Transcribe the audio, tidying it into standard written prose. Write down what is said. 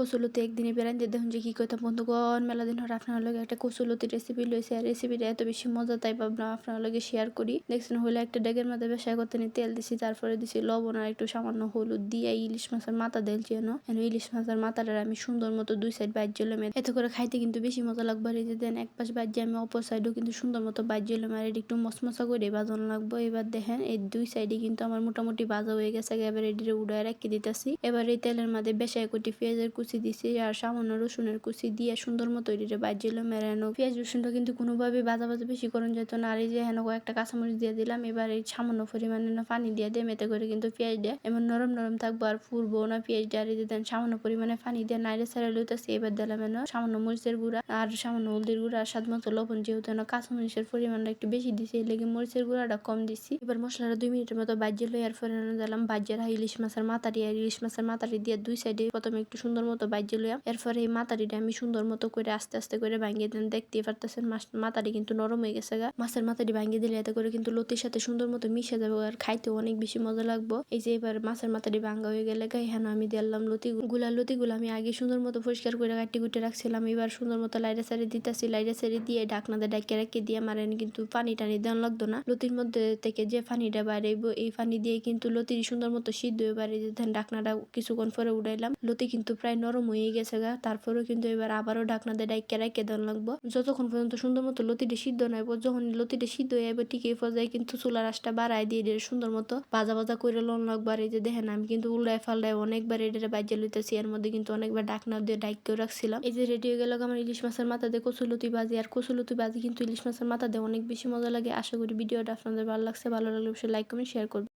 কচুলতি একদিনই বেড়ান যে দেখুন যে কি কইতাম বন্ধুগণ মেলা দিন হর আপনার লগে একটা কচুলতি রেসিপি লইছে আর রেসিপিটা এত বেশি মজা তাই ভাবলাম আপনার লগে শেয়ার করি। দেখছেন হইলে একটা ডেগের মধ্যে বেশা করতে নি তেল দিছি, তারপরে দিছি লবণ আর একটু সামান্য হলুদ দিয়ে ইলিশ মাছের মাথা দিলছি ইলিশ মাছের মাথাটা আমি সুন্দর মতো দুই সাইড বাজ্যলাম, এতে করে খাইতে কিন্তু বেশি মজা লাগবে। আর এই যে দেন এক পাশ বাজ্যে আমি অপর সাইডও কিন্তু সুন্দর মতো বাজ্যলাম আর এটা একটু মশমশা করে বাজানো লাগবো। এবার দেখেন এই দুই সাইডে কিন্তু আমার মোটামুটি ভাজা হয়ে গেছে, এবার এটিরে উড়ায় রাখি দিতেছি। এবার এই তেলের মধ্যে বেশায় কুটি পেঁয়াজের কুচি দিছি আর সামান্য রসুনের কুচি দিয়ে সুন্দর মতো এটিরে বাজিলো মেরানো। পেঁয়াজ রসুনটা কিন্তু কোনোভাবে ভাজা বেশি করুন যেত না। আর এই যে হেন একটা কাঁচামরিচ দিয়ে দিলাম, এবার এই সামান্য পরিমাণে পানি দিয়ে দিয়ে মেতে করে কিন্তু পেঁয়াজটা এমন নরম নরম থাকবো আর ফুরবো না পেঁয়াজটা। আর এই যে দেন সামান্য পরিমাণে পানি দিয়ে নাইরে সারা লইতেছি। এবার দিলাম সামান্য মরিচের গুঁড়া আর সামান্য হলদির গুঁড়া আর স্বাদ মতো লবণ, যেহেতু কাঁচামরিচের পরিমাণটা একটু বেশি দিছি এই লেগে মরিচের গুঁড়াটা কম দিছি। এবার মশলাটা 2 মিনিটের মতো বাজিয়ে লই আর পরে দিলাম বাজিয়ে রাখা ইলিশ মাছের মাথাটি আর ইলিশ মাছের মাথাটি দিয়ে দুই সাইডে প্রথমে একটু সুন্দর মতো বাজিয়ে লইয়া এরপরে এই মাথাটিটা আমি সুন্দর মতো করে আস্তে আস্তে করে ভাঙিয়ে দেন। দেখতে পারতেছেন মাথাটি কিন্তু নরম হয়ে গেছে গা। মাছের মাথাটি ভাঙিয়ে দিলে এতে করে কিন্তু লতির সাথে সুন্দর মতো মিশে যাবে আর খাইতেও অনেক বেশি মজা লাগবো। এই যে এবার মাছের মাথাটি ভাঙা হয়ে গেলে গায়ে হেন আমি দিলাম লতিগুলো আমি আগে সুন্দর মতো পরিষ্কার করে কাটি কুটে রাখছিলাম। এবার সুন্দর মতো লাইড়া সারি দিতেছি, লাইড়া সারি দিয়ে ঢাকনাতে ডাকিয়ে রাখি দিয়ে মারেন কিন্তু পানি টানি দেওয়া লাগতো না। লতির মধ্যে থেকে যে পানিটা বাইরেব এই পানি দিয়ে কিন্তু লতির সুন্দর মতো সিদ্ধ হয়ে বাইরে যেতেন। ঢাকনাটা কিছুক্ষণ পরে উঠাইলাম, লতি কিন্তু প্রায় নরম হয়ে গেছে গা। তারপরেও কিন্তু এবার আবারও ঢাকনাতে ডাকিয়ে রাখিয়ে দেওয়া লাগবো যতক্ষণ পর্যন্ত সুন্দর মতো লতিটা সিদ্ধ নয়। যখন লতিটা সিদ্ধ হয়ে যাবে ঠিক এই পর্যায়ে কিন্তু চুলার আঁচটা বাড়ায় দিয়ে সুন্দর মতো ভাজা ভাজা করে লন লাগবো। আর এই যে দেখেন আমি কিন্তু উল্টায় ফাল্টায় অনেকবার এটা বাজিয়ে লইতেছি, এর মধ্যে কিন্তু অনেকবার ঢাকনা দিয়ে ডাইকেও রাখছিলাম। এই যে রেডি হয়ে গেল আমার ইলিশ মাছের মাথা দিয়ে কচুলতি ভাজি। আর কচুলতি ভাজি কিন্তু ইলিশ মাছের মাথা দিয়ে অনেক বেশি মজা লাগে। আশা করি ভিডিওটা আপনাদের ভালো লাগছে, ভালো লাগলে অবশ্যই লাইক কমেন্ট শেয়ার করবেন।